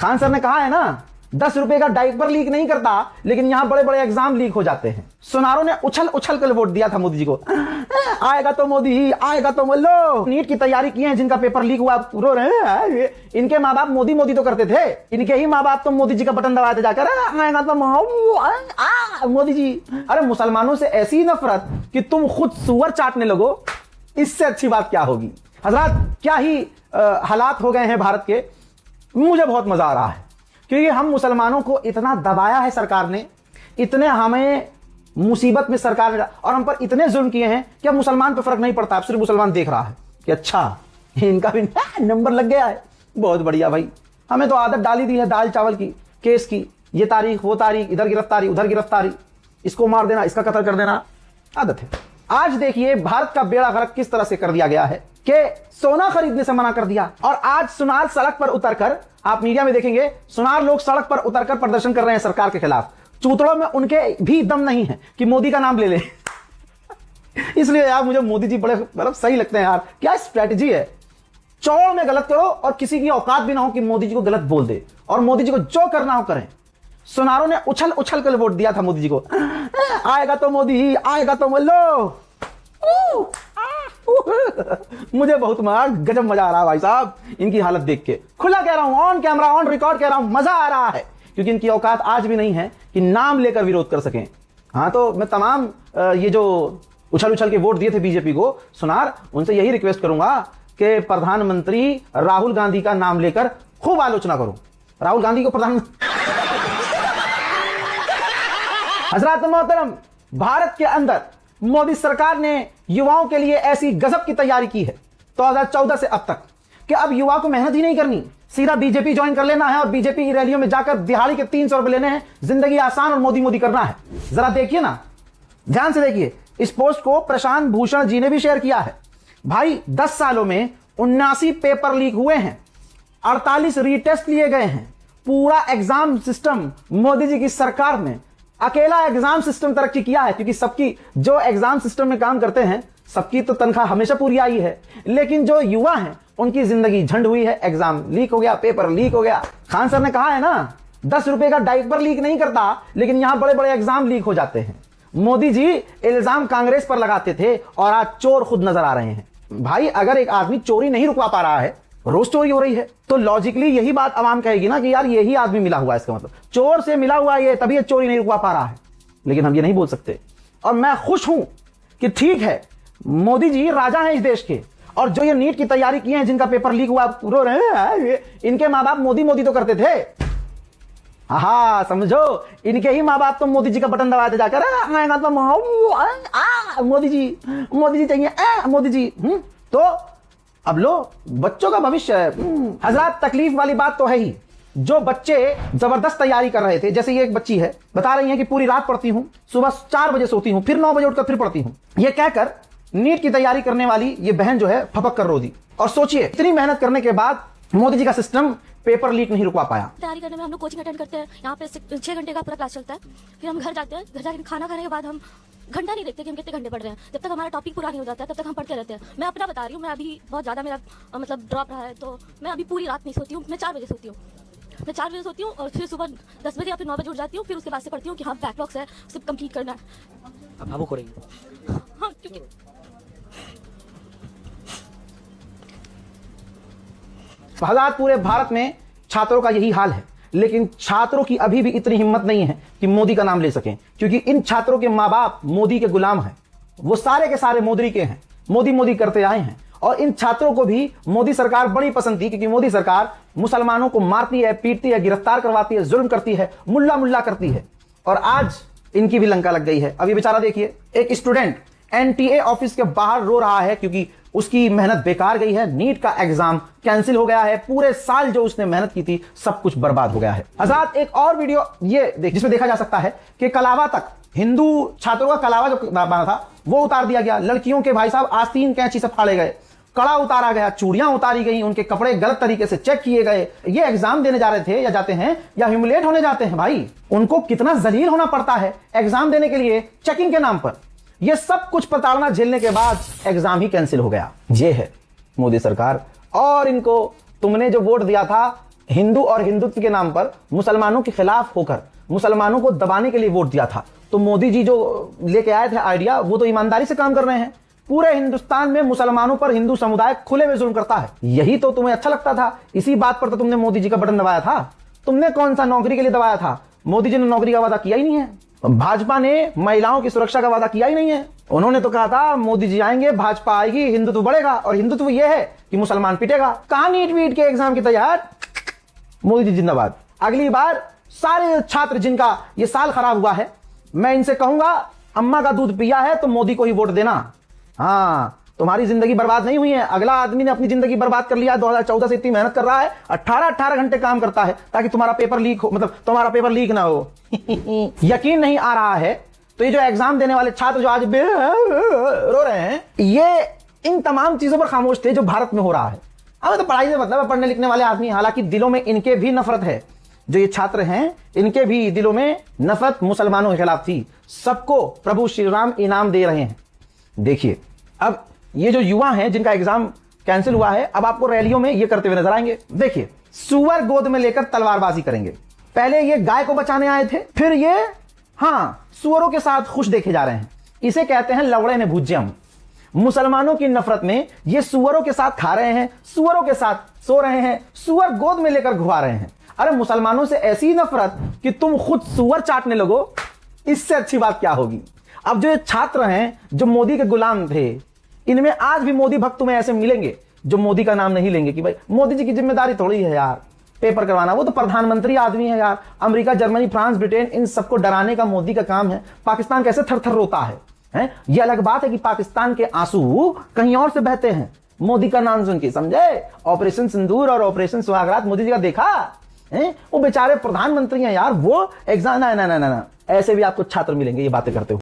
Khan sir ने कहा है ना, 10 रुपए का डायपर लीक नहीं करता, लेकिन यहां बड़े बड़े एग्जाम लीक हो जाते हैं। सुनारों ने उछल उछल कर वोट दिया था मोदी जी को। आएगा तो मोदी ही, आएगा तो लो। नीट की तैयारी की है, जिनका पेपर लीक हुआ रो रहे हैं। इनके माँ बाप मोदी मोदी तो करते थे, इनके ही माँ बाप तो मोदी जी का बटन दबाए थे जाकर, आएगा तो मोदी जी। अरे मुसलमानों से ऐसी नफरत कि तुम खुद सुअर चाटने लगो, इससे अच्छी बात क्या होगी। हजरात, क्या ही हालात हो गए हैं भारत के। मुझे बहुत मजा आ रहा है क्योंकि हम मुसलमानों को इतना दबाया है सरकार ने, इतने हमें मुसीबत में सरकार ने और हम पर इतने जुल्म किए हैं कि अब मुसलमान पे फर्क नहीं पड़ता। अब सिर्फ मुसलमान देख रहा है कि अच्छा इनका भी नंबर लग गया है, बहुत बढ़िया भाई। हमें तो आदत डाली दी है दाल चावल की, केस की, ये तारीख वो तारीख, इधर गिरफ्तारी उधर गिरफ्तारी, इसको मार देना इसका कत्ल कर देना, आदत है। आज देखिए भारत का बेड़ा गर्क किस तरह से कर दिया गया है कि सोना खरीदने से मना कर दिया। और आज सुनार सड़क पर उतरकर, आप मीडिया में देखेंगे, सुनार लोग सड़क पर उतरकर प्रदर्शन कर रहे हैं सरकार के खिलाफ। चूतड़ों में उनके भी दम नहीं है कि मोदी का नाम ले ले। इसलिए यार मुझे मोदी जी बड़े मतलब सही लगते हैं यार। क्या स्ट्रेटजी है, चौड़ में गलत करो और किसी की औकात भी ना हो कि मोदी जी को गलत बोल दे, और मोदी जी को जो करना हो करें। सुनारों ने उछल उछल कर वोट दिया था मोदी जी को। आएगा तो मोदी ही, आएगा तो लो। मुझे बहुत गजब मजा आ रहा है भाई साहब इनकी हालत देख के। खुला कह रहा हूं, ऑन कैमरा ऑन रिकॉर्ड कह रहा हूं, मजा आ रहा है क्योंकि इनकी औकात आज भी नहीं है कि नाम लेकर विरोध कर सकें। हाँ, तो मैं तमाम ये जो उछल उछल के वोट दिए थे बीजेपी को सुनार, उनसे यही रिक्वेस्ट करूंगा कि प्रधानमंत्री राहुल गांधी का नाम लेकर खूब आलोचना करो। राहुल गांधी को प्रधानमंत्री हजरत मोहतरम, भारत के अंदर मोदी सरकार ने युवाओं के लिए ऐसी गजब की तैयारी की है 2014 से अब तक कि अब युवा को मेहनत ही नहीं करनी, सीधा बीजेपी ज्वाइन कर लेना है और बीजेपी की रैलियों में जाकर दिहाड़ी के 300 रुपए लेने हैं, जिंदगी आसान और मोदी मोदी करना है। जरा देखिए ना, ध्यान से देखिए। इस पोस्ट को प्रशांत भूषण जी ने भी शेयर किया है। भाई 10 सालों में 79 पेपर लीक हुए हैं, 48 रीटेस्ट लिए गए हैं। पूरा एग्जाम सिस्टम मोदी जी की सरकार ने अकेला एग्जाम सिस्टम तरक्की किया है, क्योंकि सबकी जो एग्जाम सिस्टम में काम करते हैं सबकी तो तनख्वाह हमेशा पूरी आई है, लेकिन जो युवा हैं उनकी जिंदगी झंड हुई है। एग्जाम लीक हो गया, पेपर लीक हो गया। खान सर ने कहा है ना, 10 रुपए का डायपर लीक नहीं करता, लेकिन यहां बड़े बड़े एग्जाम लीक हो जाते हैं। मोदी जी इल्जाम कांग्रेस पर लगाते थे और आज चोर खुद नजर आ रहे हैं। भाई अगर एक आदमी चोरी नहीं रुकवा पा रहा है, रोज चोरी हो रही है, तो लॉजिकली यही बात आवाम कहेगी ना कि यार यही आदमी मिला हुआ है, इसका मतलब चोर से मिला हुआ है, तभी ये चोरी नहीं रुकवा पा रहा है। लेकिन हम ये नहीं बोल सकते। और मैं खुश हूं कि ठीक है, मोदी जी राजा हैं इस देश के, और जो ये नीट की तैयारी की है, जिनका पेपर लीक हुआ रो रहे हैं, इनके माँ बाप मोदी मोदी तो करते थे। हाँ समझो, इनके ही माँ बाप तो मोदी जी का बटन दबाए थे जाकर, आएगा तो मोदी जी चाहिए, मोदी जी। तो अब लो, बच्चों का भविष्य है। हजरत, तकलीफ वाली बात तो है ही। जो बच्चे जबरदस्त तैयारी कर रहे थे, जैसे ये एक बच्ची है, बता रही है कि पूरी रात पढ़ती हूँ, सुबह 4 बजे सोती हूँ, फिर 9 बजे उठकर फिर पढ़ती हूँ। ये कहकर नीट की तैयारी करने वाली ये बहन जो है फपक कर रो दी। और सोचिए, इतनी मेहनत करने के बाद मोदी जी का सिस्टम पेपर लीक नहीं रुकवा पाया। तैयारी करने में हम लोग कोचिंग अटेंड करते हैं, यहाँ पे 6 घंटे का पूरा क्लास चलता है। फिर हम घर जाते हैं, घर जाकर खाना खाने के बाद हम घंटा नहीं देखते कि हम कितने घंटे पढ़ रहे हैं। जब तक हमारा टॉपिक पूरा नहीं हो जाता है तब तक हम पढ़ते रहते हैं। मैं अपना बता रही हूँ, मैं अभी बहुत ज़्यादा मेरा मतलब ड्रॉप रहा है, तो मैं अभी पूरी रात नहीं सोती हूँ। मैं 4 बजे सोती हूँ, मैं 4 बजे सोती हूँ और फिर सुबह 10 बजे या फिर 9 बजे उठ जाती हूँ। फिर उसके बाद से पढ़ती हूँ कि हाँ बैकलॉग्स है, उसे कंप्लीट करना है। अब भावुक हो रही है। हाँ, क्योंकि हालात पूरे भारत में छात्रों का यही हाल है, लेकिन छात्रों की अभी भी इतनी हिम्मत नहीं है कि मोदी का नाम ले सकें, क्योंकि इन छात्रों के माँ बाप मोदी के गुलाम हैं। वो सारे के सारे मोदी के हैं, मोदी मोदी करते आए हैं। और इन छात्रों को भी मोदी सरकार बड़ी पसंद थी, क्योंकि मोदी सरकार मुसलमानों को मारती है, पीटती है, गिरफ्तार करवाती है, जुल्म करती है, मुल्ला मुल्ला करती है। और आज इनकी भी लंका लग गई है। अब ये बेचारा देखिए, एक स्टूडेंट एनटीए ऑफिस के बाहर रो रहा है क्योंकि उसकी मेहनत बेकार गई है। नीट का एग्जाम कैंसिल हो गया है, पूरे साल जो उसने मेहनत की थी सब कुछ बर्बाद हो गया है। आजाद, एक और वीडियो ये देख, जिसमें देखा जा सकता है कि कलावा तक, हिंदू छात्रों का कलावा जो बना था वो उतार दिया गया। लड़कियों के भाई साहब आस्तीन कैंची से फाड़े गए, कड़ा उतारा गया, चूड़ियां उतारी गई, उनके कपड़े गलत तरीके से चेक किए गए। ये एग्जाम देने जा रहे थे या जाते हैं या ह्यूमिलेट होने जाते हैं। भाई उनको कितना जलील होना पड़ता है एग्जाम देने के लिए चेकिंग के नाम पर। ये सब कुछ प्रताड़ना झेलने के बाद एग्जाम ही कैंसिल हो गया। ये है मोदी सरकार। और इनको तुमने जो वोट दिया था हिंदू और हिंदुत्व के नाम पर मुसलमानों के खिलाफ होकर मुसलमानों को दबाने के लिए वोट दिया था। तो मोदी जी जो लेके आए थे आइडिया, वो तो ईमानदारी से काम कर रहे हैं। पूरे हिंदुस्तान में मुसलमानों पर हिंदू समुदाय खुले में जुल्म करता है, यही तो तुम्हें अच्छा लगता था। इसी बात पर तो तुमने मोदी जी का बटन दबाया था। तुमने कौन सा नौकरी के लिए दबाया था? मोदी जी ने नौकरी का वादा किया ही नहीं है। भाजपा ने महिलाओं की सुरक्षा का वादा किया ही नहीं है। उन्होंने तो कहा था मोदी जी आएंगे, भाजपा आएगी, हिंदुत्व बढ़ेगा, और हिंदुत्व यह है कि मुसलमान पिटेगा। कहां नीट वीट के एग्जाम की तैयार? मोदी जी जिंदाबाद। अगली बार सारे छात्र जिनका ये साल खराब हुआ है, मैं इनसे कहूंगा अम्मा का दूध पिया है तो मोदी को ही वोट देना। हाँ, तुम्हारी जिंदगी बर्बाद नहीं हुई है। अगला आदमी ने अपनी जिंदगी बर्बाद कर लिया। 2014 से इतनी मेहनत कर रहा है, 18 घंटे काम करता है ताकि तुम्हारा पेपर लीक हो, मतलब तुम्हारा पेपर लीक ना हो। यकीन नहीं आ रहा है तो ये जो एग्जाम देने वाले छात्र जो आज रो रहे हैं, ये इन तमाम चीजों पर खामोश थे जो भारत में हो रहा है। हमें तो पढ़ाई से मतलब है, पढ़ने लिखने वाले आदमी, हालांकि दिलों में इनके भी नफरत है। जो ये छात्र हैं, इनके भी दिलों में नफरत मुसलमानों के खिलाफ थी। सबको प्रभु श्री राम इनाम दे रहे हैं। देखिए, अब ये जो युवा हैं जिनका एग्जाम कैंसिल हुआ है, अब आपको रैलियों में ये करते हुए नजर आएंगे। देखिए, सुअर गोद में लेकर तलवारबाजी करेंगे। पहले ये गाय को बचाने आए थे, फिर ये सुअरों के साथ खुश देखे जा रहे हैं। इसे कहते हैं लवड़े ने भुज्यम। मुसलमानों की नफरत में ये सुअरों के साथ खा रहे हैं, सुअरों के साथ सो रहे हैं, सुअर गोद में लेकर घुमा रहे हैं। अरे मुसलमानों से ऐसी नफरत कि तुम खुद सुअर चाटने लगो, इससे अच्छी बात क्या होगी। अब जो ये छात्र हैं जो मोदी के गुलाम थे, इनमें आज भी मोदी भक्त तुम्हें ऐसे मिलेंगे जो मोदी का नाम नहीं लेंगे कि भाई मोदी जी की जिम्मेदारी थोड़ी है यार पेपर करवाना, वो तो प्रधानमंत्री आदमी है यार। अमेरिका, जर्मनी, फ्रांस, ब्रिटेन, इन सबको डराने का मोदी का काम है। पाकिस्तान कैसे थर थर रोता है? ये अलग बात है कि पाकिस्तान के आंसू कहीं और से बहते हैं मोदी का नाम सुन के, समझे? ऑपरेशन सिंदूर और ऑपरेशन सुहागरात मोदी जी का देखा है? वो बेचारे प्रधानमंत्री हैं यार, वो एग्जाम ना ऐसे भी आपको छात्र मिलेंगे ये बातें करते हो।